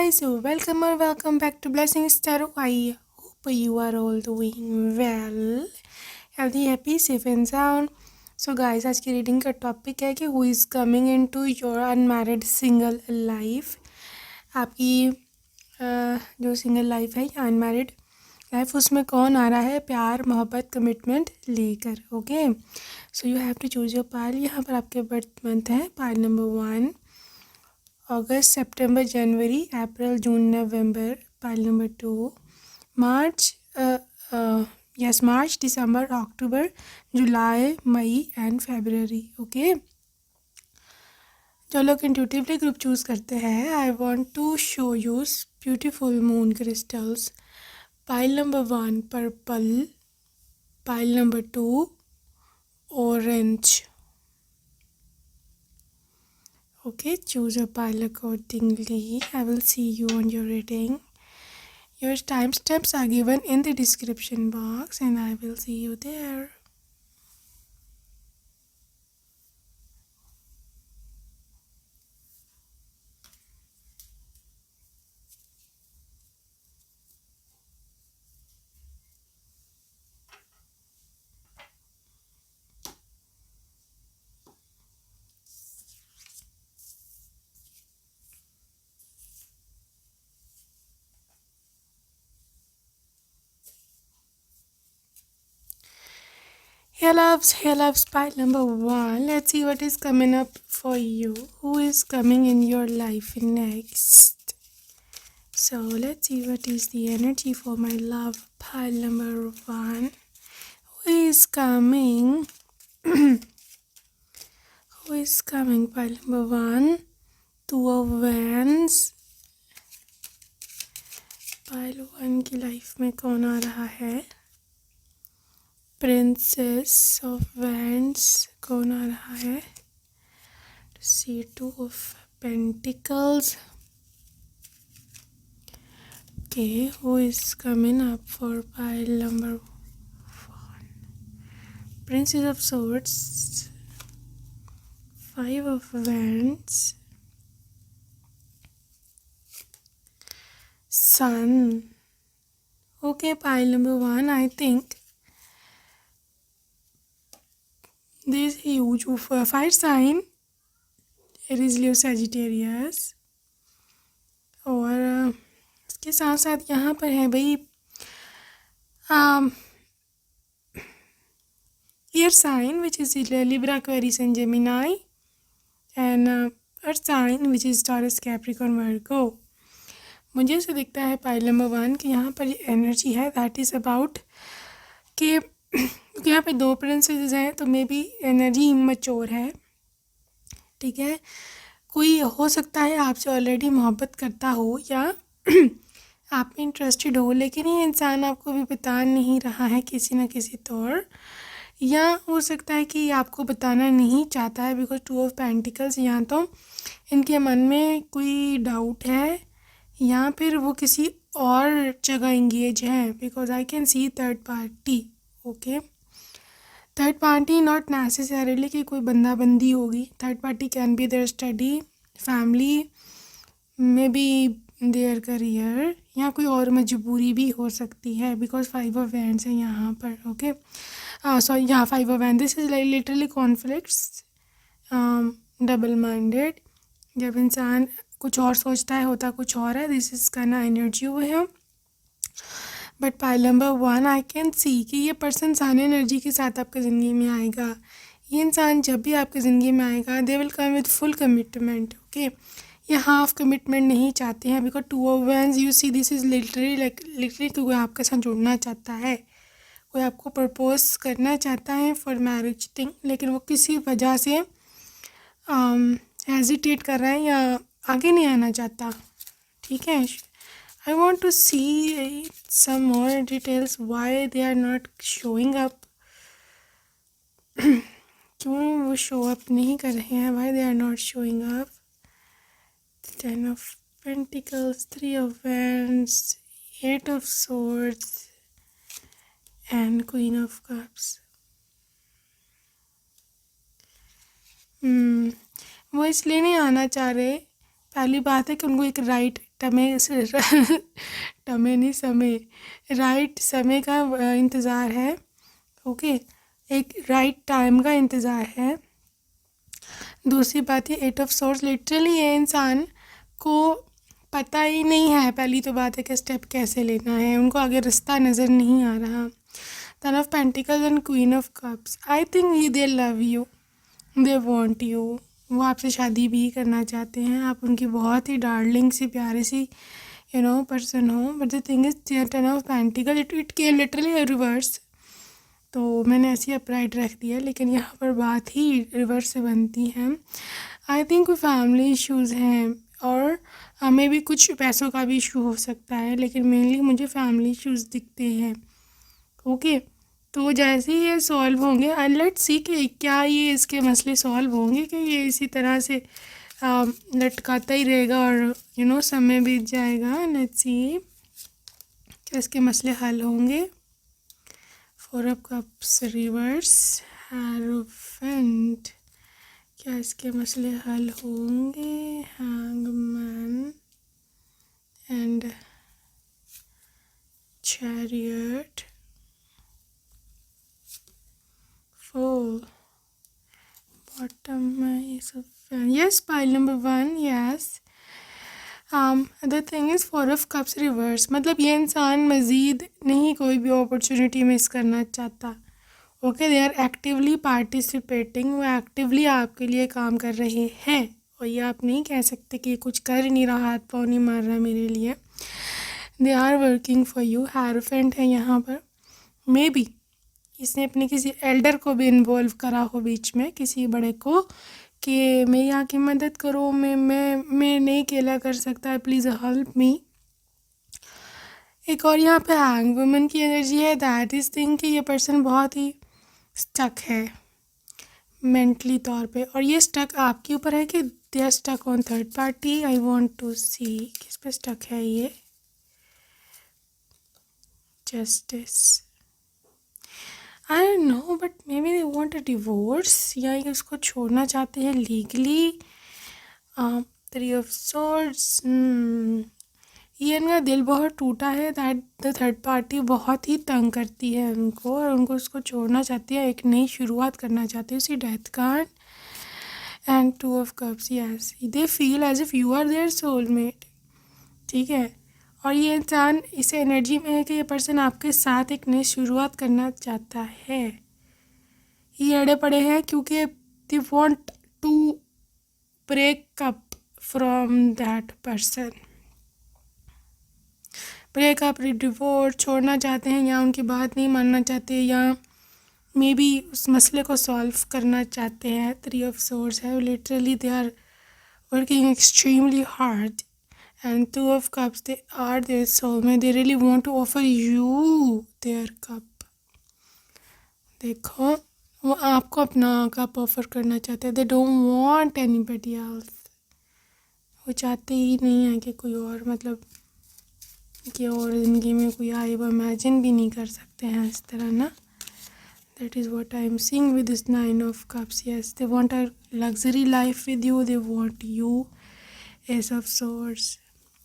guys, welcome back to Blessing Star. I hope you are all doing well, healthy, happy, safe and sound. So guys, आज की reading का topic है कि who is coming into your unmarried single life. आपकी जो single life है या unmarried life, उसमें कौन आ रहा है प्यार मोहब्बत कमिटमेंट लेकर. Okay, so you have to choose your pile. यहाँ पर आपके बर्थ मंथ है पाइल नंबर 1, अगस्त सितंबर जनवरी अप्रैल जून नवंबर. पाइल नंबर 2, मार्च मार्च दिसंबर अक्टूबर जुलाई मई एंड फरवरी. ओके, जो लोग इंट्यूटिवली ग्रुप चूज़ करते हैं, I want to show you beautiful moon crystals. Pile number 1 purple, pile number 2 orange. Okay, choose a pile accordingly. I will see you on your reading. Your timestamps are given in the description box and I will see you there. Here loves pile number 1. Let's see what is coming up for you. Who is coming in your life next? So let's see what is the energy for my love pile number 1. Who is coming? Who is coming? Pile number 1, 2 of Wands. Pile 1 की life में कौन आ रहा है? Princess of wands कौन आ रहा है? सी 2 of pentacles. Okay, who is coming up for pile number 1? Princess of swords, 5 of wands, Sun. Okay, pile number 1, I think this huge fire sign, Aries, Leo, Sagittarius. और इसके साथ साथ यहाँ पर है भाई air sign which is Libra, Aquarius and Gemini, and earth sign which is Taurus, Capricorn, Virgo. मुझे ऐसे दिखता है पाइल नंबर 1 कि यहाँ पर एनर्जी है दैट इज़ अबाउट कि यहाँ पे 2 प्रिंसेस हैं तो मे बी एनर्जी इमैच्योर है. ठीक है, कोई हो सकता है आपसे ऑलरेडी मोहब्बत करता हो या आप में इंटरेस्टेड हो, लेकिन ये इंसान आपको भी बता नहीं रहा है किसी न किसी तौर, या हो सकता है कि आपको बताना नहीं चाहता है बिकॉज 2 ऑफ पेंटिकल्स. या तो इनके मन में कोई डाउट है या फिर वो किसी और जगह इंगेज है because I can C third party. Okay, third party not necessarily कि कोई बंदा बंदी होगी. Third party can be there study, family, may be their career, या कोई और मजबूरी भी हो सकती है बिकॉज 5 ऑफ वैंड्स है यहाँ पर. ओके, सॉरी, यहाँ 5 of wand. This is like literally conflicts, double minded. जब इंसान कुछ और सोचता है होता कुछ और है. This is kind of energy हुए हैं. But pile number 1 I can see कि ये पर्सन सन एनर्जी के साथ आपकी ज़िंदगी में आएगा. ये इंसान जब भी आपकी ज़िंदगी में आएगा they will come with full commitment. Okay, ये हाफ कमिटमेंट नहीं चाहते हैं because 2 of wands you see this is literally कोई आपके साथ जुड़ना चाहता है, कोई आपको प्रपोज करना चाहता है फॉर मैरिज थिंग, लेकिन वो किसी वजह से हेजिटेट कर रहा है या आगे नहीं आना चाहता. ठीक है, I want to see some more details why they are not showing up. क्यों वो शो अप नहीं कर रहे हैं? Why they are not showing up? 10 of pentacles, 3 of wands, 8 of swords and queen of cups. वो इसलिए नहीं आना चाह रहे, पहली बात है कि उनको एक राइट टमे से टमे नहीं, समय, राइट समय का इंतज़ार है। ओके, एक राइट टाइम का इंतज़ार है। दूसरी बात है 8 ऑफ सोर्स, लिटरली ये इंसान को पता ही नहीं है, पहली तो बात है कि स्टेप कैसे लेना है, उनको आगे रास्ता नज़र नहीं आ रहा। 10 of pentacles and queen of cups, I think ये they love you, they want you, वो आपसे शादी भी करना चाहते हैं, आप उनकी बहुत ही डार्लिंग सी प्यारी सी पर्सन हो। But the thing is 10 of pentacle, it के लिटरली रिवर्स, तो मैंने ऐसे ही अपराइट रख दिया, लेकिन यहाँ पर बात ही रिवर्स से बनती है। आई थिंक कोई फैमिली इश्यूज़ हैं और हमें भी कुछ पैसों का भी इशू हो सकता है, लेकिन मेनली मुझे फैमिली इश्यूज़ दिखते हैं। ओके, तो जैसे ही ये सॉल्व होंगे, आई लेट्स सी कि क्या ये इसके मसले सॉल्व होंगे कि ये इसी तरह से लटकाता ही रहेगा और समय बीत जाएगा। लेट्स सी क्या इसके मसले हल होंगे। 4 ऑफ कप्स रिवर्स, हैरोफेंट, क्या इसके मसले हल होंगे। Hangman and chariot, fool, bottom में ये सब। Yes, pile number 1, yes. The thing is 4 of cups reverse, मतलब ये इंसान मज़ीद नहीं कोई भी अपॉर्चुनिटी मिस करना चाहता। Okay, they are actively participating, वो एक्टिवली आपके लिए काम कर रहे हैं, और ये आप नहीं कह सकते कि ये कुछ कर ही नहीं रहा, हाथ पाँव नहीं मार रहा मेरे लिए। They are working for you, hierophant है यहाँ पर। मे बी इसने अपने किसी एल्डर को भी इन्वॉल्व करा हो बीच में, किसी बड़े को, कि मेरी यहाँ की मदद करो, मैं नहीं अकेला कर सकता, प्लीज़ हेल्प मी। एक और यहाँ पे हैंग वुमन की एनर्जी है, दैट इज़ थिंग कि ये पर्सन बहुत ही स्टक है मेंटली तौर पे, और ये स्टक आपके ऊपर है कि they are stuck on third party. I want to see किस पे स्टक है ये। Justice, I don't know, but maybe they want a divorce, या ये उसको छोड़ना चाहते हैं लीगली। 3 ऑफ सॉर्ड्स, ये इनका दिल बहुत टूटा है, दैट द थर्ड पार्टी बहुत ही तंग करती है उनको, और उनको उसको छोड़ना चाहती है, एक नई शुरुआत करना चाहती है। उसी death card and 2 of cups, yes, they feel as if you are their soulmate. ठीक है, और ये इंसान इस एनर्जी में है कि ये पर्सन आपके साथ एक नई शुरुआत करना चाहता है। ये अड़े पड़े हैं क्योंकि they want to break up from that person, breakup, divorce, छोड़ना चाहते हैं, या उनकी बात नहीं मानना चाहते, या मे बी उस मसले को सॉल्व करना चाहते हैं। 3 ऑफ सोर्स है, literally they are working extremely hard, and 2 of cups, they are their soulmate, they really want to offer you their cup. देखो, वो आपको अपना कप ऑफर करना चाहते हैं, they don't want anybody else, वो चाहते ही नहीं है कि कोई और, मतलब कि और ज़िंदगी में कोई आए, वो इमेजिन भी नहीं कर सकते हैं इस तरह ना। That is what I am seeing with this 9 of cups. Yes, they want a luxury life with you, they want you. S of swords,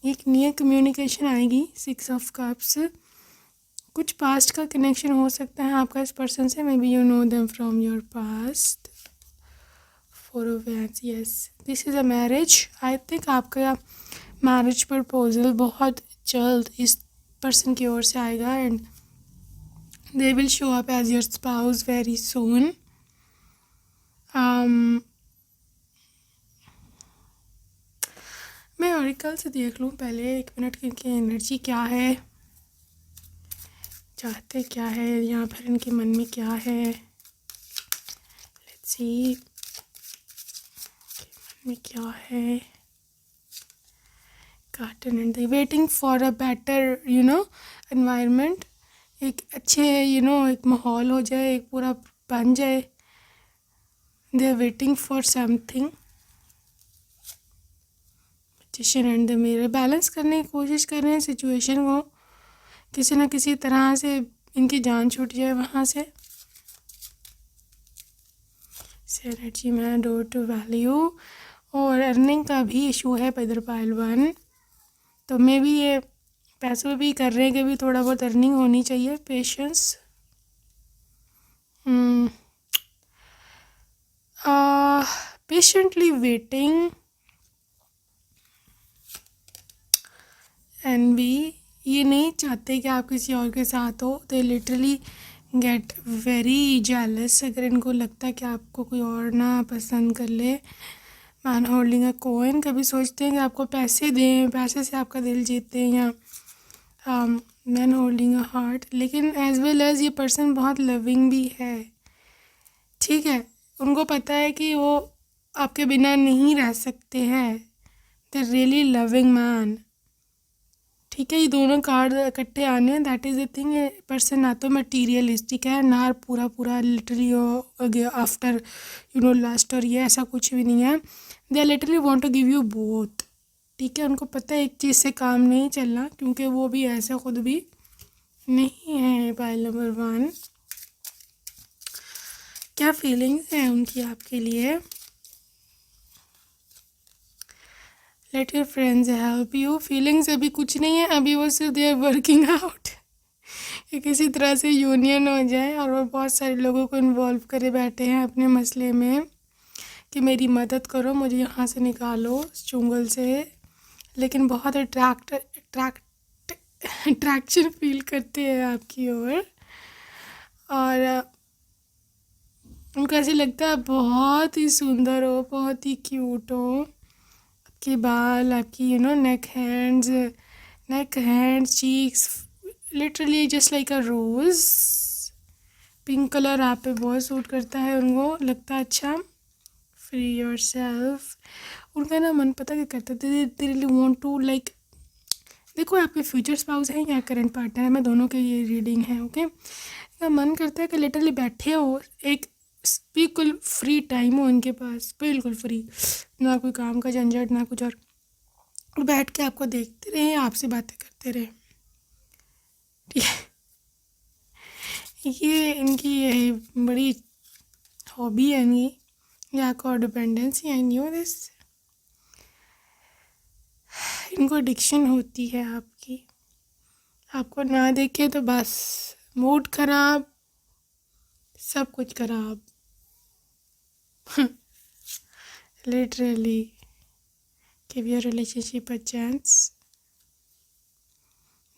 एक नियर कम्युनिकेशन आएगी। 6 ऑफ कप्स, कुछ पास्ट का कनेक्शन हो सकता है आपका इस पर्सन से, may be you know them from your past. 4 of wands, yes, this is a marriage. I think आपका मैरिज प्रपोजल बहुत जल्द इस पर्सन की ओर से आएगा, and they will show up as your spouse very soon. मैं ऑरिकल से देख लूँ पहले 1 मिनट की इनकी एनर्जी क्या है, चाहते क्या है, यहाँ पर इनके मन में क्या है। लेट्स सी मन में क्या है। Carton and they waiting for a better environment, एक अच्छे एक माहौल हो जाए, एक पूरा बन जाए। They are waiting for something. Magician and the mirror, balance करने की कोशिश कर रहे हैं सिचुएशन को, किसी न किसी तरह से इनकी जान छूट जाए वहाँ से। एनर्जी में डोर टू वैल्यू और अर्निंग का भी इशू है इधर पाइल 1, तो मे भी ये पैसों भी कर रहे हैं कि भी थोड़ा बहुत अर्निंग होनी चाहिए। पेशेंस, पेशेंटली वेटिंग, एंड भी ये नहीं चाहते कि आप किसी और के साथ हो। They literally get very jealous अगर इनको लगता है कि आपको कोई और ना पसंद कर ले। मैन होल्डिंग अ कॉइन, कभी सोचते हैं कि आपको पैसे दें, पैसे से आपका दिल जीतते हैं, या मैन होल्डिंग अ हार्ट। लेकिन एज वेल एज ये पर्सन बहुत लविंग भी है, ठीक है। उनको पता है कि वो आपके बिना नहीं रह सकते हैं। दे रियली लविंग मैन, ठीक है। ये दोनों कार्ड इकट्ठे आने हैं, दैट इज़ द थिंग। ये पर्सन ना तो मटीरियलिस्टिक है ना पूरा पूरा लिटरली आफ्टर लास्ट, और ये ऐसा कुछ भी नहीं है। They literally want to give you both, ठीक है। उनको पता है एक चीज़ से काम नहीं चलना, क्योंकि वो भी ऐसे खुद भी नहीं है। पाइल नंबर 1, क्या फीलिंग्स हैं उनकी आपके लिए? Let your friends help you. Feelings अभी कुछ नहीं है, अभी वो सिर्फ दे आर वर्किंग आउट कि किसी तरह से यूनियन हो जाए, और वो बहुत सारे लोगों को इन्वॉल्व करे बैठे हैं अपने मसले में कि मेरी मदद करो, मुझे यहाँ से निकालो इस चुंगल से। लेकिन बहुत अट्रैक्शन फील करते हैं आपकी ओर, और उनको ऐसे लगता है बहुत ही सुंदर हो, बहुत ही क्यूट हो। आपके बाल, आपकी neck hands, cheeks, literally just like a rose. Pink colour आप पे बहुत सूट करता है, उनको लगता है अच्छा। फ्री योर सेल्फ, उनका ना मन पता क्या करता है, they really want to like, देखो आपके फ्यूचर स्पाउस हैं या करंट पार्टनर है, मैं दोनों के ये रीडिंग है, ओके। का मन करता है कि लिटरली बैठे हो, एक बिल्कुल फ्री टाइम हो इनके पास, बिल्कुल फ्री, ना कोई काम का झंझट ना कुछ, और बैठ के आपको देखते रहे, आपसे बातें करते रहे, ठीक है। ये इनकी ये बड़ी हॉबी है इनकी, या को डिपेंडेंसी, आई न्यू दिस। इनको एडिक्शन होती है आपकी, आपको ना देखे तो बस मूड खराब, सब कुछ खराब, literally. Give your relationship a chance.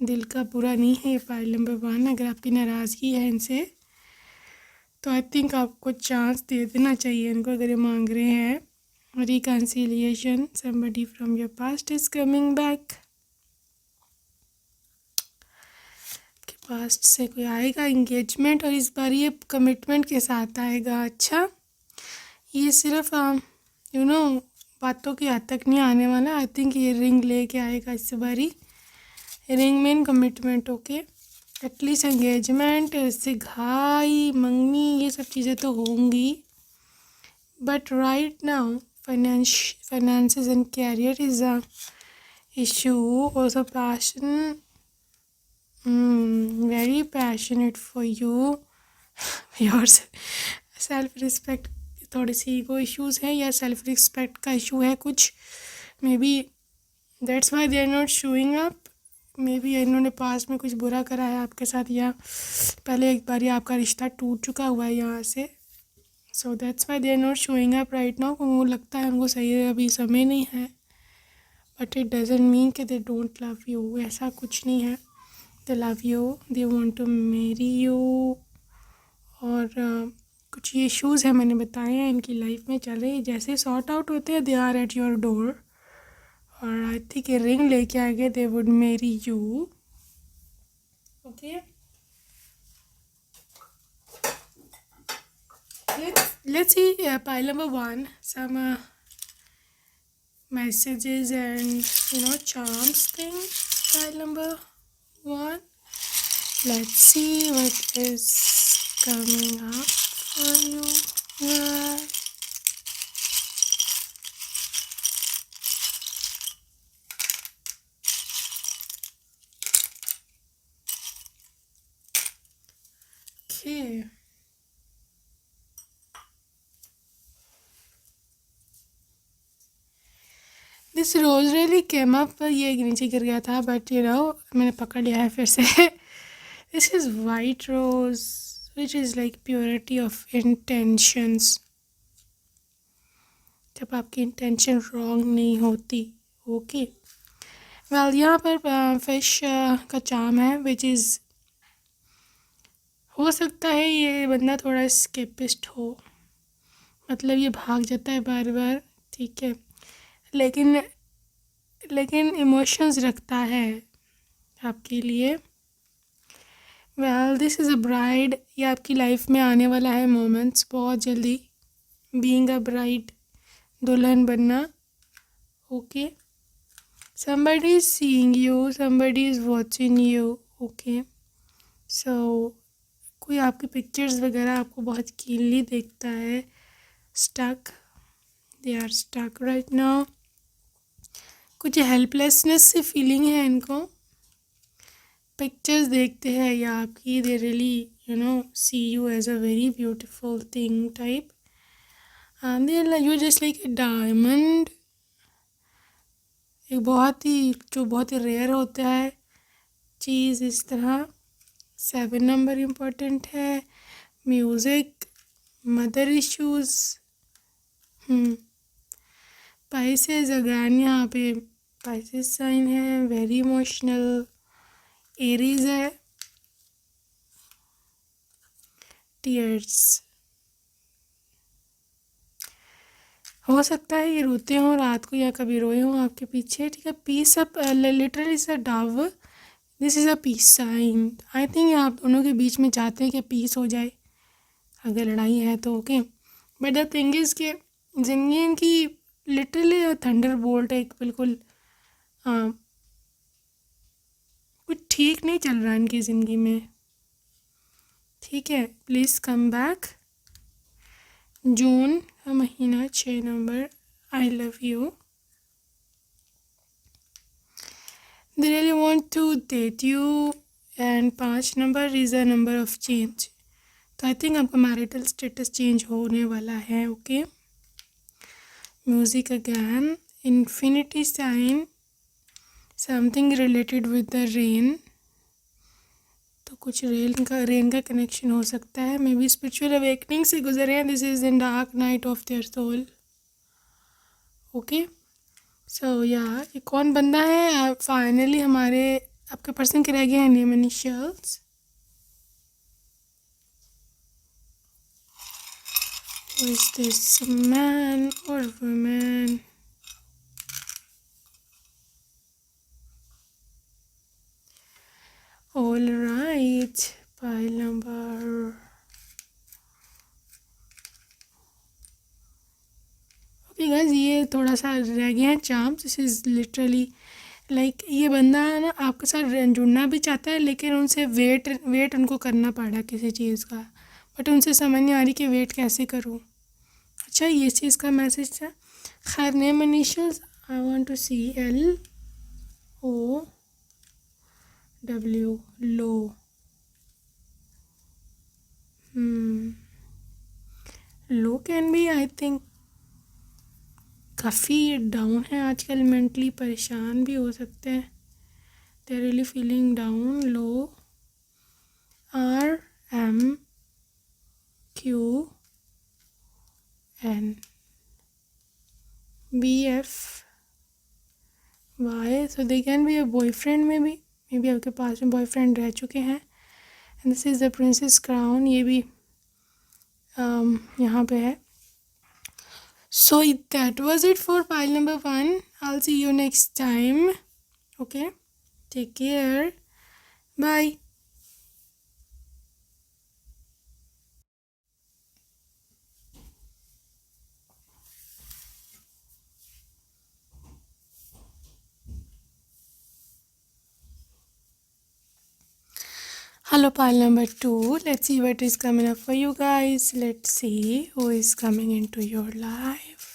दिल का बुरा नहीं है ये फाइल नंबर 1। अगर आपकी नाराज़गी है इनसे तो आई थिंक आपको चांस दे देना चाहिए इनको, अगर ये मांग रहे हैं reconciliation. Somebody from your past is coming back. के पास्ट से कोई आएगा इंगेजमेंट, और इस बार ये कमिटमेंट के साथ आएगा। अच्छा, ये सिर्फ बातों की हद तक नहीं आने वाला। आई थिंक ये रिंग लेके आएगा इस बारी, रिंग में कमिटमेंट, ओके। एटलीस्ट एंगेजमेंट, सिगाई, मंगनी, ये सब चीज़ें तो होंगी, but right now finances and career is a issue. Also passion, very passionate for you. your self respect, थोड़ी सी ईगो इश्यूज़ है या सेल्फ रिस्पेक्ट का इशू है कुछ, maybe that's why they are not showing up. Maybe इन्होंने पास में कुछ बुरा करा है आपके साथ, या पहले एक बार आपका रिश्ता टूट चुका हुआ है यहाँ से, so that's why they are not showing up right now. उनको लगता है उनको सही है, अभी समय नहीं है, बट इट डजेंट मीन कि दे डोंट लव यू, ऐसा कुछ नहीं है। They love you, they want to marry you, और कुछ ये इश्यूज़ हैं मैंने बताए हैं इनकी लाइफ में चल रही, जैसे सॉर्ट आउट होते हैं they are at your door, और आई थिंक ये रिंग लेके आएंगे, they would marry you, okay. let's see pile number 1, some messages and charms thing. Pile number 1, let's see what is coming up for you guys. Okay, this rose really came up, ये नीचे गिर गया था but मैंने पकड़ लिया है फिर से. This is white rose which is like purity of intentions. जब आपकी इंटेंशन रॉन्ग नहीं होती. ओके वेल, यहाँ पर फिश का चार्म है विच इज़, हो सकता है ये बंदा थोड़ा स्केपिस्ट हो, मतलब ये भाग जाता है बार बार, ठीक है, लेकिन लेकिन इमोशंस रखता है आपके लिए. Well this is a bride, ये आपकी लाइफ में आने वाला है मोमेंट्स बहुत जल्दी. बीइंग अ ब्राइड, दुल्हन बनना. Okay, somebody is seeing you, somebody is watching you. Okay so कोई आपकी पिक्चर्स वगैरह आपको बहुत कीनली देखता है. Stuck, they are stuck right now. कुछ हेल्पलेसनेस से फीलिंग है इनको. पिक्चर्स देखते हैं या आपकी, they really see you as a very beautiful thing type. They you just like a diamond, एक बहुत ही रेयर होता है चीज़ इस तरह. 7 नंबर इम्पोर्टेंट है. Music, mother issues, Pisces again, यहाँ पे पाइसेस साइन है, वेरी इमोशनल. एरीज है, टीयर्स. हो सकता है ये रोते हों रात को या कभी रोए हों आपके पीछे, ठीक है. Peace up, literally is a dove, this is a peace sign. I think आप दोनों के बीच में चाहते हैं कि पीस हो जाए अगर लड़ाई है तो. Okay but the thing is कि ज़िंदगी इनकी लिटरली थंडर बोल्ट है, एक बिल्कुल कुछ ठीक नहीं चल रहा इनकी ज़िंदगी में, ठीक है. Please come back. जून का महीना, 6 नंबर, I love you. They really want to date you. And 5 number is a number of change. तो आई थिंक आपका मैरिटल स्टेटस चेंज होने वाला है. Okay music again, infinity sign, something related with the rain. तो कुछ rain का connection हो सकता है. मे बी स्पिरिचुअल अवेकनिंग से गुजरे हैं. This is in dark night of their soul. Okay so या ये कौन बंदा है. फाइनली हमारे आपके पर्सन के रह गए हैं name initials. Who is this, man or woman? All right, pile number. Okay guys, ये थोड़ा सा रह गया है charm. This is literally like ये बंदा ना आपके साथ जुड़ना भी चाहता है लेकिन उनसे वेट उनको करना पड़ा किसी चीज़ का, बट उनसे समझ नहीं आ रही कि वेट कैसे करूँ. अच्छा ये चीज़ का मैसेज था. खैर name initials, I want to see LOW, low. Low can be, I think काफ़ी डाउन है आजकल, मेंटली परेशान भी हो सकते हैं. They are really feeling down. Low, RMQN. BFY, so they can be a boyfriend maybe. Maybe आपके पास में बॉयफ्रेंड रह चुके हैं. And this is the princess crown, ये भी यहाँ पे है. So that was it for pile number 1. I'll see you next time. Okay, take care. Bye. Hello pile number 2. Let's see what is coming up for you guys. Let's see who is coming into your life.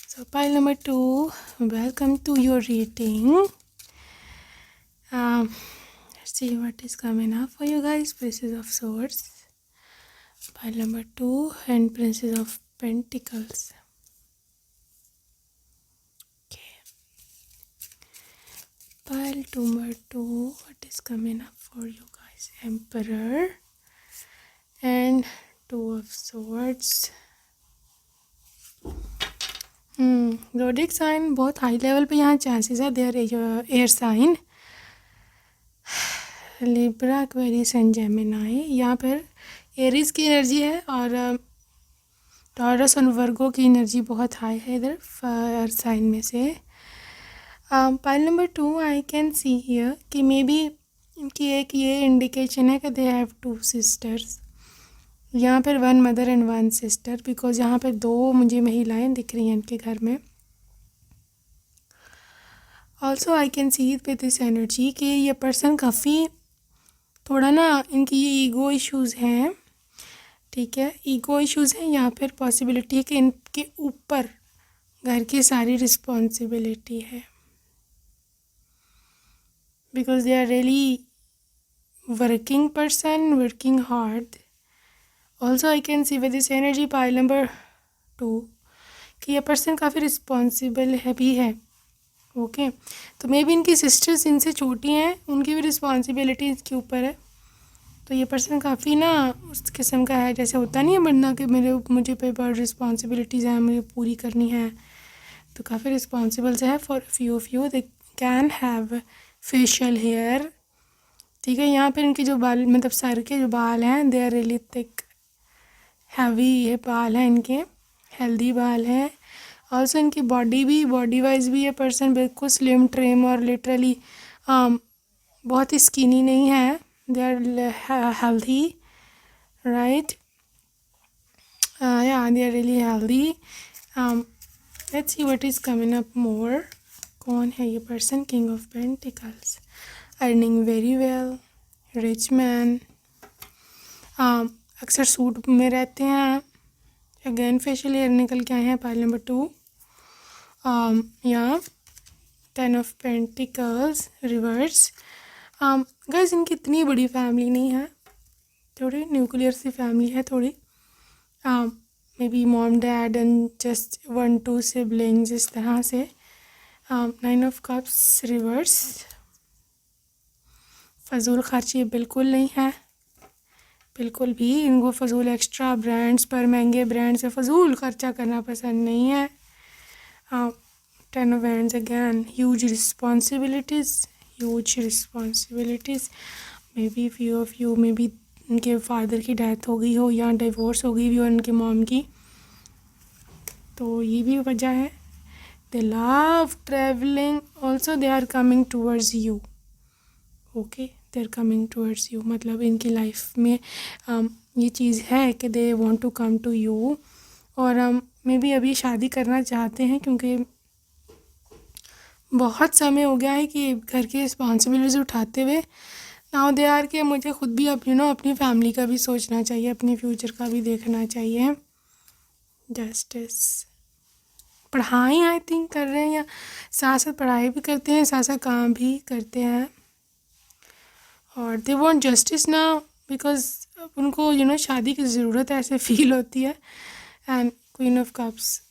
So pile number 2, welcome to your reading. Let's see what is coming up for you guys. Princess of Swords, pile number 2, and Princess of Pentacles. pile number 2, what is coming up for you guys? Emperor and 2 of swords. Zodiac sign बहुत high level पे यहाँ chances है. Their air sign Libra, Aquarius and Gemini. यहाँ पर Aries की energy है और taurus और वर्गो की एनर्जी बहुत हाई है इधर फायर साइन में से. Pile number 2 I can see here कि मे बी इनकी एक ये इंडिकेशन है कि दे हैव 2 सिस्टर्स. यहाँ पर 1 मदर एंड 1 सिस्टर, बिकॉज यहाँ पर 2 मुझे महिलाएं दिख रही हैं इनके घर में. Also I can see with this energy कि ये पर्सन काफ़ी थोड़ा ना इनकी ये ईगो इश्यूज़ हैं. ठीक है, ईगो इश्यूज़ हैं. यहाँ पर पॉसिबिलिटी है कि इनके ऊपर घर की सारी रिस्पॉन्सिबिलिटी है, because they are really working person, working hard. Also I can see with this energy pile number 2 कि यह पर्सन काफ़ी रिस्पॉन्सिबल है भी है. ओके, तो मे बी इनकी सिस्टर्स इनसे छोटी हैं, उनकी भी रिस्पॉन्सिबिलिटी इसके ऊपर है. तो ये पर्सन काफ़ी ना उस किस्म का है, जैसे होता नहीं है बंदा कि मुझे पे बड़ी रिस्पॉन्सिबिलिटीज़ हैं, मुझे पूरी करनी है. तो काफ़ी रिस्पॉन्सिबल्स है. For few of you they can have facial hair. ठीक है, यहाँ पर इनके जो बाल मतलब सर के जो बाल हैं they are really thick, heavy ये बाल हैं इनके, हेल्दी बाल हैं. ऑल्सो इनकी बॉडी वाइज भी ये पर्सन बिल्कुल स्लिम ट्रिम और लिटरली बहुत ही स्किनी नहीं है. They are healthy, right. या they are really healthy. Let's see what is coming up more. कौन है ये person? King of pentacles. Earning very well, rich man, अक्सर सूट में रहते हैं. अगेन फेशियल हेयर निकल के आए हैं. पाइल नंबर 2 या 10 ऑफ पेंटिकल्स रिवर्स. गाइस इनकी इतनी बड़ी फैमिली नहीं है, थोड़ी न्यूक्लियर सी फैमिली है थोड़ी. May be mom dad and just 1-2 siblings इस तरह से. 9 ऑफ कप्स रिवर्स. फजूल खर्ची बिल्कुल नहीं है, बिल्कुल भी. इनको फजूल एक्स्ट्रा ब्रांड्स पर, महंगे ब्रांड से फजूल खर्चा करना पसंद नहीं है. 10 of wands again, huge responsibilities. May be few of you may be उनके फादर की डेथ हो गई हो या डिवोर्स हो गई भी हो उनके मॉम की, तो ये भी वजह है. They love travelling. Also they are coming towards you. Okay, they are coming towards you, मतलब इनकी लाइफ में ये चीज़ है कि they want to come to you. और मे बी अभी शादी करना चाहते हैं, क्योंकि बहुत समय हो गया है कि घर की रिस्पॉन्सिबिलिटीज उठाते हुए. नाउ दे आर के मुझे खुद भी अपनी फैमिली का भी सोचना चाहिए, अपने फ्यूचर का भी देखना चाहिए. जस्टिस. पढ़ाई आई थिंक कर रहे हैं, या साथ साथ पढ़ाई भी करते हैं, साथ साथ काम भी करते हैं. और they want justice now, because उनको शादी की ज़रूरत है, ऐसे फील होती है. And queen of cups.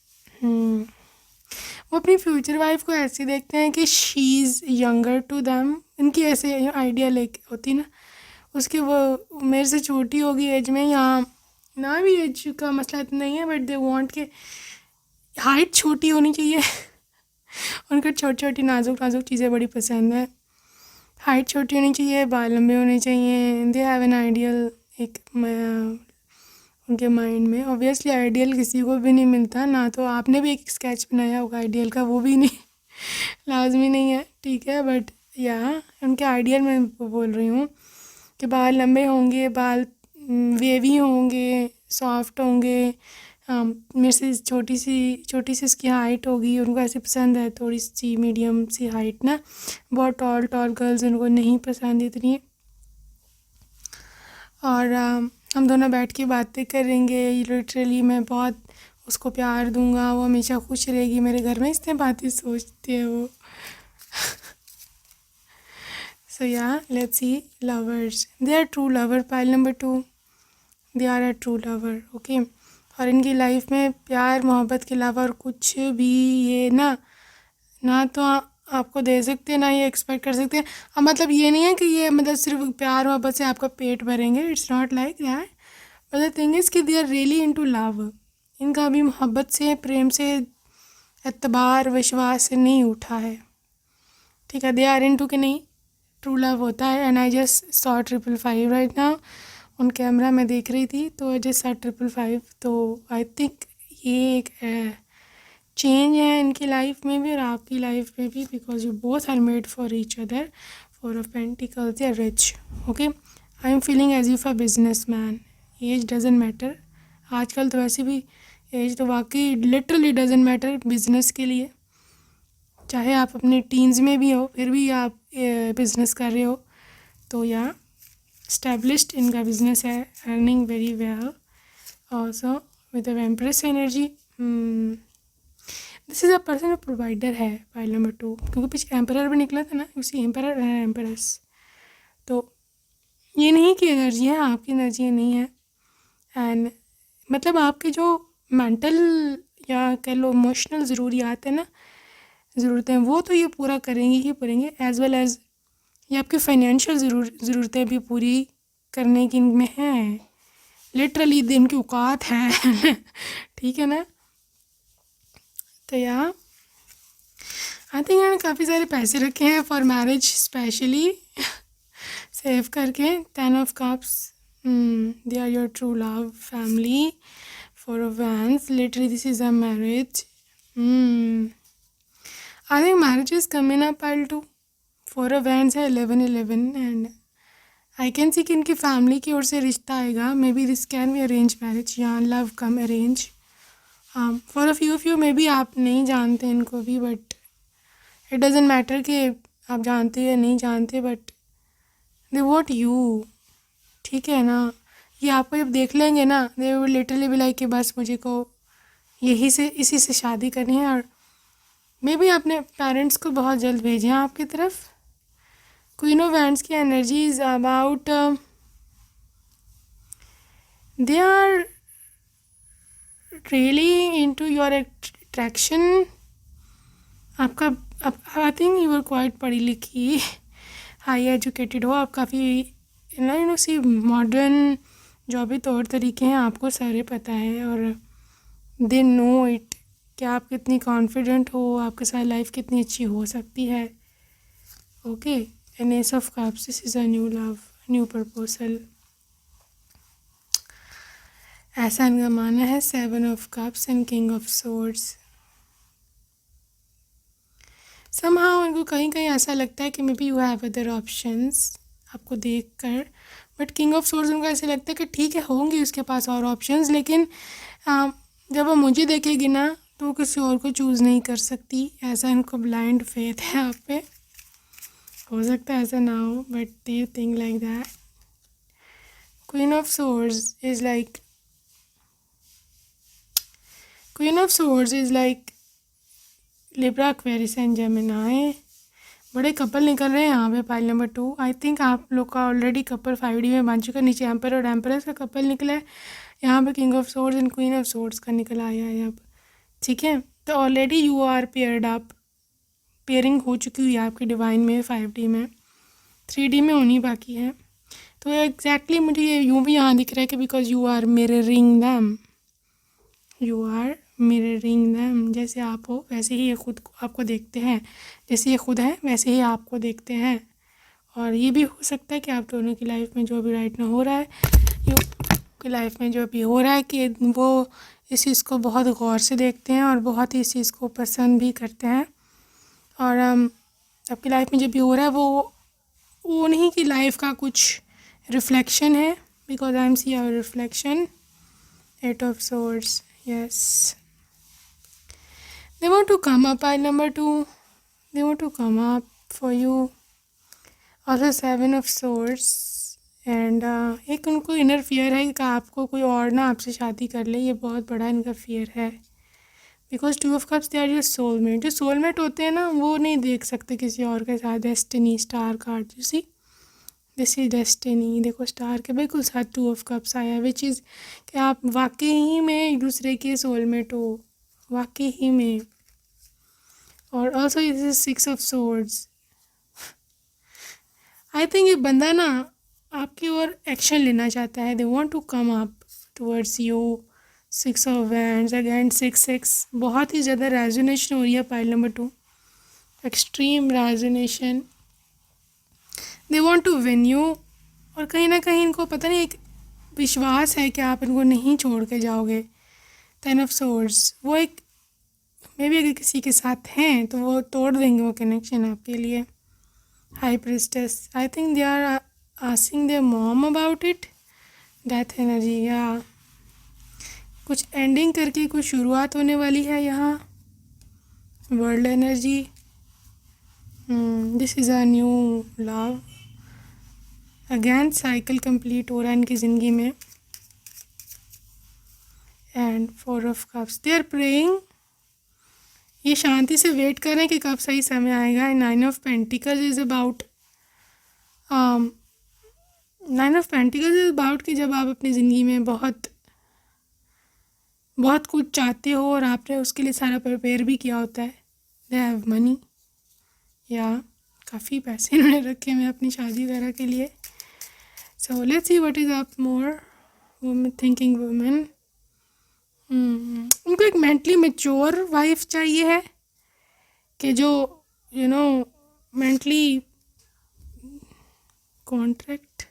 वो अपनी फ्यूचर वाइफ को ऐसे देखते हैं कि she is younger to them. इनकी ऐसे आइडिया लेके होती ना, उसकी वो मेरे से छोटी होगी एज में, या ना भी एज का मसला इतना नहीं है, बट दे वांट के हाइट छोटी होनी चाहिए. उनको छोटी छोटी नाजुक नाजुक चीज़ें बड़ी पसंद है. हाइट छोटी होनी चाहिए, बाल लंबे होने चाहिए. दे हैव एन आइडियल एक उनके माइंड में. ऑब्वियसली आइडियल किसी को भी नहीं मिलता ना, तो आपने भी एक स्केच बनाया होगा आइडियल का, वो भी नहीं लाजमी नहीं है. ठीक है, बट या उनके आइडियल में बोल रही हूँ कि बाल लंबे होंगे, बाल वेवी होंगे, सॉफ्ट होंगे. मेरे से छोटी सी इसकी हाइट होगी. उनको ऐसे पसंद है थोड़ी सी मीडियम सी हाइट ना. बहुत टॉल गर्ल्स उनको नहीं पसंद इतनी. और हम दोनों बैठ के बातें करेंगे. लिटरली मैं बहुत उसको प्यार दूंगा, वो हमेशा खुश रहेगी मेरे घर में. इतनी बातें सोचती है वो. सो या let's see lovers. They are true lover. Pile number 2, they are a true lover. Okay, और इनकी लाइफ में प्यार मोहब्बत के अलावा और कुछ भी ये ना तो आपको दे सकते हैं, ना ये एक्सपेक्ट कर सकते हैं। अब मतलब ये नहीं है कि ये मतलब सिर्फ प्यार मोहब्बत से आपका पेट भरेंगे, it's not like that. But the thing is कि they are really into love. इनका अभी मोहब्बत से, प्रेम से, एतबार, विश्वास से नहीं उठा है, ठीक है। दे आर इनटू कि नहीं, ट्रू लव होता है। And I just saw 555 right now on camera, मैं देख रही थी तो आई जस्ट सॉ 555। तो आई थिंक ये एक चेंज है इनकी लाइफ में भी और आपकी लाइफ में भी, because you both are made for each other. Four of pentacles, they are rich, okay. I am feeling as if a business man. Age doesn't matter, आजकल तो वैसे भी एज तो वाकई लिटरली डजेंट मैटर बिजनेस के लिए। चाहे आप अपने टीन्स में भी हो फिर भी आप बिजनेस कर रहे हो, तो या established इनका बिजनेस है, earning very well also with empress energy. This is a person provider है पाइल नंबर 2, क्योंकि पीछे एम्परर भी निकला था ना, उसी एम्परर है एम्परस। तो ये नहीं कि एनर्जी है, आपकी एनर्जी नहीं है। एंड मतलब आपके जो मेंटल या कह लो इमोशनल ज़रूरियात है ना, ज़रूरतें, वो तो ये पूरा करेंगे ही करेंगे, एज़ वेल एज़ ये आपकी फाइनेंशियल ज़रूरतें भी पूरी करने की इनमें हैं। लिटरली दिन की औकात है ठीक है ना। तो यार आई थिंक मैंने काफ़ी सारे पैसे रखे हैं फॉर मैरिज स्पेशली सेव करके। 10 of cups, they are your true love family. 4 of wands, literally this is a marriage. I think marriage is coming up pile 2। 4 of wands है, 11 एंड आई कैन सी कि इनकी family की ओर से रिश्ता आएगा। Maybe this can be arrange marriage या love cum arrange. For a few of you maybe आप नहीं जानते इनको भी, बट इट डजेंट मैटर कि आप जानते या नहीं जानते, बट दे वॉट यू, ठीक है ना। ये आपको जब देख लेंगे ना, they will literally be like कि बस मुझे को यही से इसी से शादी करनी है। और मे बी अपने पेरेंट्स को बहुत जल्द भेजें आपकी तरफ। क्वीन ऑफ वैंड्स की energy is about they are really into your attraction. आपका I think you are quite पढ़ी लिखी, हाई एजुकेटेड हो आप, काफ़ी ना सी मॉडर्न जो भी तौर तरीके हैं आपको सारे पता है, और दे नो इट कि आप कितनी कॉन्फिडेंट हो, आपके साथ लाइफ कितनी अच्छी हो सकती है, okay. An ace of cups, this is a new love, new proposal, ऐसा इनका मानना है। 7 of cups and king of swords. Somehow इनको कहीं कहीं ऐसा लगता है कि maybe you have other options आपको देख कर, बट किंग ऑफ सोर्ड्स उनको ऐसे लगता है कि ठीक है होंगी उसके पास और ऑप्शंस, लेकिन जब वो मुझे देखेगी ना तो वो किसी और को चूज़ नहीं कर सकती। ऐसा इनको ब्लाइंड फेथ है आप पे, हो सकता है ऐसा ना हो, but they think like that. Queen of swords is like, queen of swords is like Libra, Aquarius and Gemini. बड़े कपल निकल रहे हैं यहाँ पे पाइल नंबर 2। आई थिंक आप लोग का ऑलरेडी कपल 5D में बन चुका है। नीचे एम्पर और एम्परेस का कपल निकला है, यहाँ पे king of swords and queen of swords का निकल आया है अब, ठीक है। तो already you are paired up, pairing हो चुकी हुई है आपकी डिवाइन में 5D में, 3D में होनी बाकी है। तो एग्जैक्टली मुझे ये यूँ भी यहाँ दिख रहा है कि because you are mirroring them, you are mirroring them, जैसे आप हो वैसे ही ये खुद आपको देखते हैं, जैसे ये खुद है वैसे ही आपको देखते हैं। और ये भी हो सकता है कि आप दोनों की लाइफ में जो भी राइट ना हो रहा है, की लाइफ में जो भी हो रहा है, कि वो इस चीज़ को बहुत गौर से देखते हैं और बहुत ही इस चीज़ को पसंद भी करते हैं। और आपकी लाइफ में जो भी हो रहा है वो उन्हीं की लाइफ का कुछ रिफ्लेक्शन है, because I am see our reflection. 8 of swords, yes, they want to come up, pile number 2, they want to come up for you. Also 7 of swords and एक उनको इनर फियर है कि आपको कोई और ना आपसे शादी कर ले, ये बहुत बड़ा इनका फियर है। Because 2 of cups they are your soulmate. जो सोलमेट होते हैं ना वो नहीं देख सकते किसी और के साथ। Destiny star card, you see, this is destiny. देखो स्टार के बिल्कुल साथ 2 ऑफ कप्स आया, विच इज़ कि आप वाकई ही में एक दूसरे के सोलमेट हो, वाकई ही में। और also is 6 of Swords। I think ये बंदा ना आपकी ओर एक्शन लेना चाहता है, they want to come up towards you. 6 of Wands again 6 6, बहुत ही ज़्यादा रेजोनेशन हो रही है pile number 2, extreme resonation. They want to win you, और कहीं ना कहीं इनको पता नहीं, एक विश्वास है कि आप इनको नहीं छोड़ के जाओगे। 10 of Swords, वो एक मे भी अगर किसी के साथ हैं तो वो तोड़ देंगे वो कनेक्शन आपके लिए। High priestess, I think they are asking their mom about it. Death energy, या कुछ एंडिंग करके कुछ शुरुआत होने वाली है यहाँ। World energy, this is a new love. Again cycle complete हो रहा है इनकी ज़िंदगी में। And 4 of Cups, they are praying, ये शांति से वेट कर रहे हैं कि कब सही समय आएगा। 9 of Pentacles is about, 9 of Pentacles is about कि जब आप अपनी ज़िंदगी में बहुत बहुत कुछ चाहते हो और आपने उसके लिए सारा प्रिपेयर भी किया होता है। दे हैव मनी, या काफ़ी पैसे इन्होंने रखे हुए अपनी शादी वगैरह के लिए। So let's see what is up more. Women, thinking women, उनको एक मेंटली मेच्योर वाइफ चाहिए है कि जो मेंटली कॉन्ट्रैक्ट।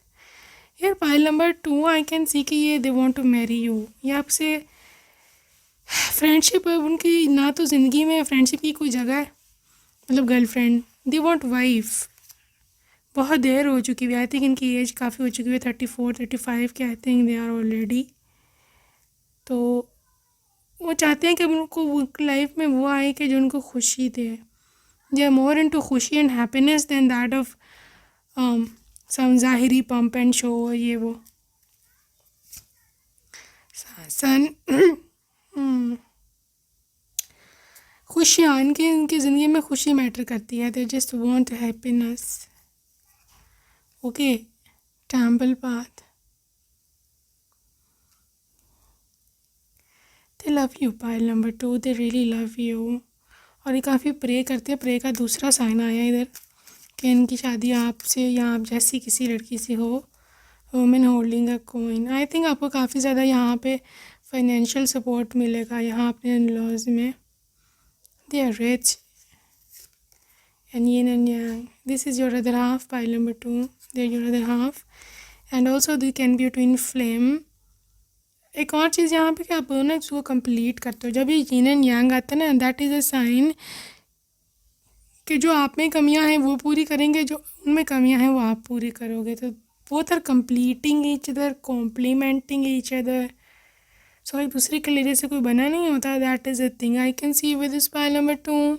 यार pile number 2 I can see कि ये they want to marry you, ये आपसे फ्रेंडशिप है उनकी, ना तो ज़िंदगी में फ्रेंडशिप की कोई जगह है, मतलब गर्लफ्रेंड। दे वांट वाइफ, बहुत देर हो चुकी है। आई थिंक इनकी एज काफ़ी हो चुकी है, 34-35 के I think they are already. तो वो चाहते हैं कि अब उनको लाइफ में वो आए कि जो उनको खुशी दे। दे आर मोर इनटू खुशी and happiness than that of some ज़ाहिरी पंप एंड शो, ये वो। सन खुशियाँ, इनकी ज़िंदगी में खुशी मैटर करती है। They just want happiness. Okay, temple path, they love you pile number 2, they really love you. और ये काफ़ी प्रे करते हैं, प्रे का दूसरा साइन आया इधर कि इनकी शादी आपसे या आप जैसी किसी लड़की से हो। Women holding a coin, I think आपको काफ़ी ज़्यादा यहाँ पे फाइनेंशियल सपोर्ट मिलेगा यहाँ अपने इन-लॉज में। They are rich and yin and yang. This is your other half, pile number 2. They're your other half. And also they can be a twin flame. एक और चीज़ यहाँ पे कि आप दोनों इसको कंप्लीट करते हो। जब ये yin and yang आता है ना, दैट इज़ अ साइन कि जो आप में कमियाँ हैं वो पूरी करेंगे, जो उनमें कमियाँ हैं वो आप पूरी करोगे। तो both are completing each other, complementing each other. So एक दूसरे के लिए जैसे कोई बना नहीं होता, that is a thing I can see with this pile number 2।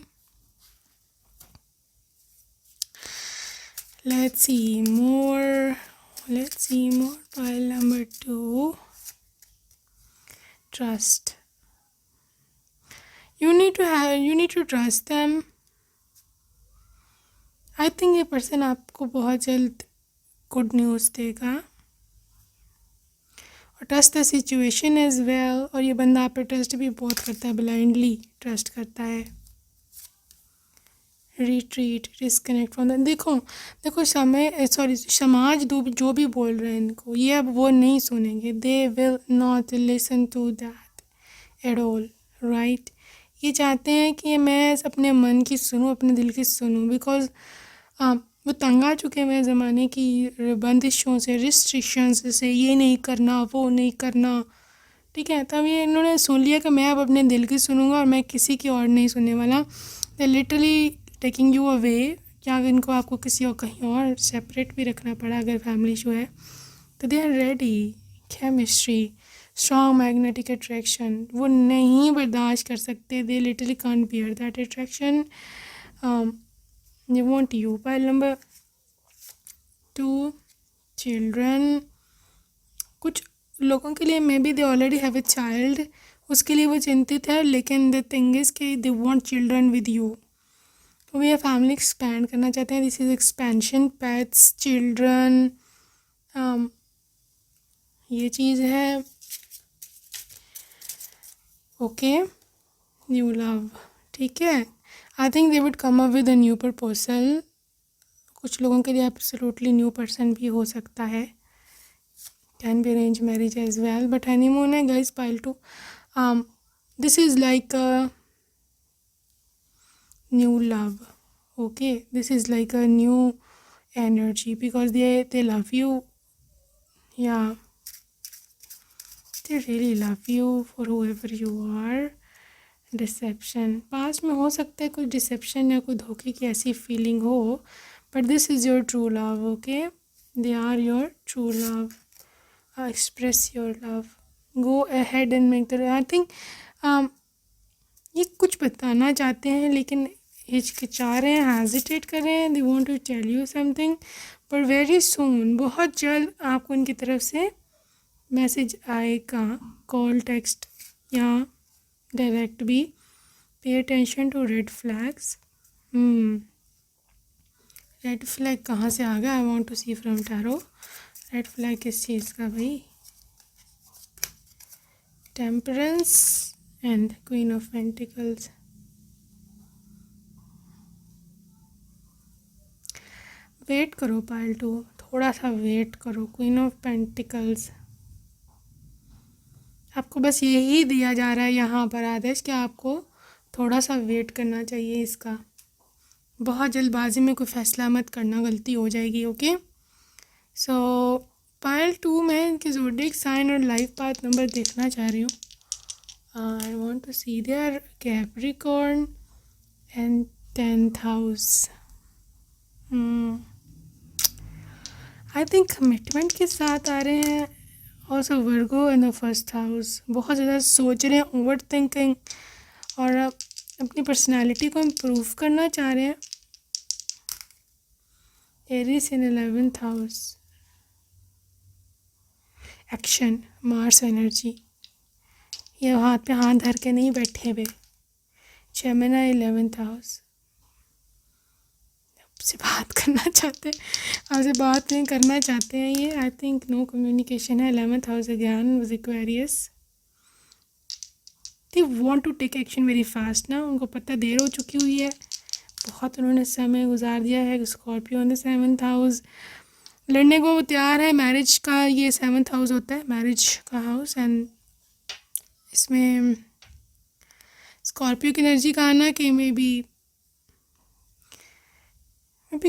Let's see more. Pile number 2. Trust. You need to trust them. I think ये पर्सन आपको बहुत जल्द गुड न्यूज़ देगा। और trust the situation as well. और ये बंदा आप पे ट्रस्ट भी बहुत करता है, ब्लाइंडली ट्रस्ट करता है। रिट्रीट, डिस्कनेक्ट फ्रॉम द, देखो समाज जो भी बोल रहे हैं इनको, ये अब वो नहीं सुनेंगे। They will not listen to that at all, right. ये चाहते हैं कि मैं अपने मन की सुनूं, अपने दिल की सुनूं, बिकॉज वो तंग आ चुके हैं ज़माने की बंदिशों से, रिस्ट्रिक्शंस से, ये नहीं करना वो नहीं करना, ठीक है। तब ये इन्होंने सुन लिया कि मैं अब अपने दिल की सुनूंगा और मैं किसी की और नहीं सुनने वाला। They literally taking you away, या अगर इनको आपको किसी और कहीं और सेपरेट भी रखना पड़ा अगर फैमिली इशू है, तो they are ready. Chemistry, strong magnetic attraction, वो नहीं बर्दाश्त कर सकते। They literally can't bear that attraction. They want you. Pile number 2, children. कुछ लोगों के लिए maybe they already have a child, उसके लिए वो चिंतित है, लेकिन द थिंग इज़ कि they want children with you. तो ये फैमिली एक्सपैंड करना चाहते हैं। This is expansion, pets, children, ये चीज़ है। ओके, न्यू लव, ठीक है, आई think they would come up with a new proposal. कुछ लोगों के लिए एब्सोल्युटली न्यू पर्सन भी हो सकता है, can be arrange marriage as well, but honeymoon है guys pile two. This is like a new love, okay, this is like a new energy because they love you, yeah, they really love you for whoever you are। Deception, past में हो सकता है कुछ dissipation या कोई धोखे की ऐसी फीलिंग हो, but this is your true love, okay, they are your true love. Express your love, go ahead and make the, I think ये कुछ बताना चाहते हैं लेकिन हिचकिचा रहे हैं, हेजिटेट कर रहे हैं, they want to tell you something, पर वेरी सून, बहुत जल्द आपको इनकी तरफ से मैसेज आएगा, कॉल, टेक्स्ट या डायरेक्ट भी। Pay attention to red flags. Red flag कहाँ से आ गया? I want to see from tarot. Red flag किस चीज़ का भाई? Temperance and queen of pentacles. Wait करो पाइल टू, थोड़ा सा वेट करो। क्वीन ऑफ पेंटिकल्स, आपको बस यही दिया जा रहा है यहाँ पर आदेश कि आपको थोड़ा सा वेट करना चाहिए इसका। बहुत जल्दबाजी में कोई फैसला मत करना, गलती हो जाएगी, ओके। सो पाइल टू में इनके ज़ोडिएक साइन और लाइफ पाथ नंबर देखना चाह रही हूँ। I want to see their Capricorn and 10th house. I think commitment के साथ आ रहे हैं। Also Virgo in the first house, बहुत ज़्यादा सोच रहे हैं, ओवर थिंकिंग, और अपनी पर्सनालिटी को इम्प्रूव करना चाह रहे हैं। एरिस इन 11th house, action, Mars energy, ये हाथ पे हाथ धर के नहीं बैठे हुए। जेमिनी 11th हाउस, आपसे बात करना चाहते हैं, आपसे बात नहीं करना चाहते हैं ये। आई थिंक नो कम्युनिकेशन है। 11th house again was Aquarius, they want to take action very fast ना, उनको पता देर हो चुकी हुई है, बहुत उन्होंने समय गुजार दिया है। Scorpio in the 7th house, लड़ने को वो तैयार है। मैरिज का ये 7th हाउस होता है, मैरिज का हाउस, एंड इसमें स्कॉर्पियो की एनर्जी का आना कि मे बी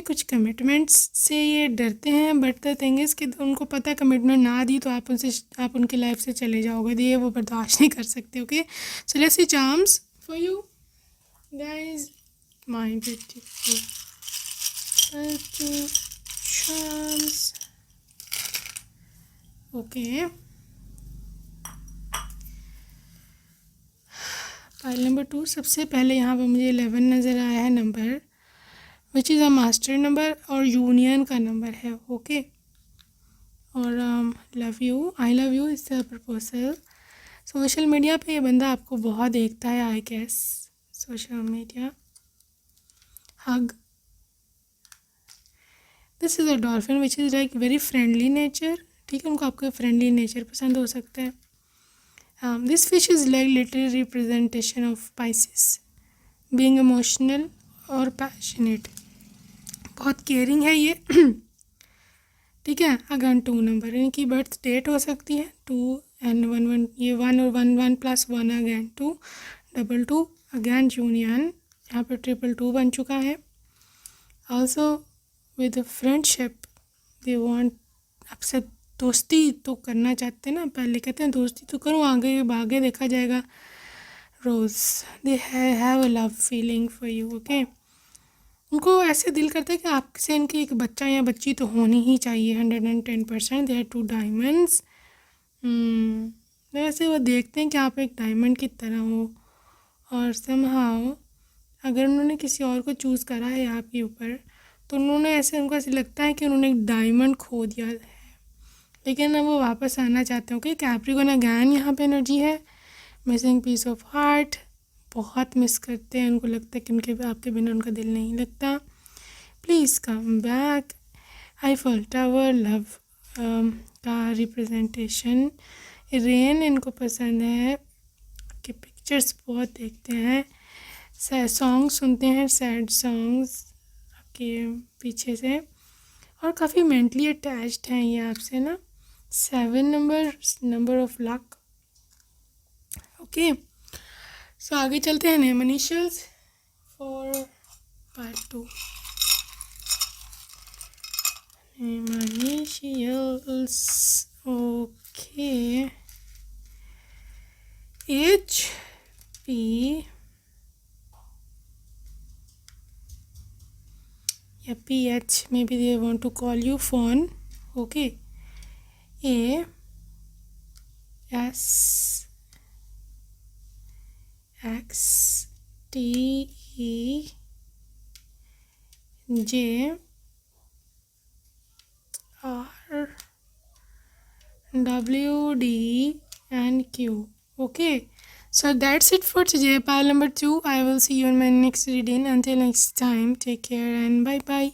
कुछ कमिटमेंट्स से ये डरते हैं, बट द थिंग इज़ कि उनको पता है कमिटमेंट ना दी तो आप उनकी लाइफ से चले जाओगे, तो ये वो बर्दाश्त नहीं कर सकते, okay. So let's C charms for you guys, my beautiful charms, okay. File number 2, सबसे पहले यहाँ पर मुझे 11 नज़र आया है number, which is a master number और यूनियन का नंबर है, ओके। और love you, I love you इस प्रपोजल। सोशल मीडिया पे ये बंदा आपको बहुत देखता है, I guess, social media. Hug, this is a dolphin which is like very friendly nature, ठीक है, उनको आपका फ्रेंडली नेचर पसंद हो सकता है। This fish is like literary representation of Pisces, being emotional और पैशनेट, बहुत केयरिंग है ये, ठीक है। अगेन 2 नंबर, इनकी बर्थ डेट हो सकती है 2 and 1 1, ये 1 और 1 1 + 1 अगेन 2, 2 2 अगेन यूनियन, यहाँ पर 2 2 बन चुका है। Also with friendship, they want, आपसे दोस्ती तो करना चाहते हैं ना, पहले कहते हैं दोस्ती तो करो, आगे देखा जाएगा। Rose, they have a love feeling for you, okay. उनको ऐसे दिल करता है कि आपसे इनकी एक बच्चा या बच्ची तो होनी ही चाहिए, 110%। They are 2 diamonds. वैसे वो देखते हैं कि आप एक डायमंड की तरह हो, और समहाउ अगर उन्होंने किसी और को चूज़ करा है आपके ऊपर, तो उन्होंने ऐसे, उनको ऐसे लगता है कि उन्होंने एक डायमंड खो दिया है, लेकिन अब वो वापस आना चाहते हो कि कैप्रिकॉर्न अगेन यहाँ पे एनर्जी है। मिसिंग पीस ऑफ हार्ट, बहुत मिस करते हैं, उनको लगता है कि उनके आपके बिना उनका दिल नहीं लगता। Please come back. Eiffel tower, love का रिप्रेजेंटेशन। रेन इनको पसंद है, कि पिक्चर्स बहुत देखते हैं। सॉन्ग सुनते हैं, सैड सॉन्ग्स के पीछे से, और काफ़ी मेंटली अटैच्ड हैं ये आपसे ना। 7 नंबर ऑफ लक। ओके, सो आगे चलते हैं name initials for part 2। Name initials, okay, H P या PH, maybe they want to call you phone. Okay, A S X T E J R W D and Q. Okay, so that's it for today, pile number 2. I will see you in my next reading. Until next time, take care and bye bye.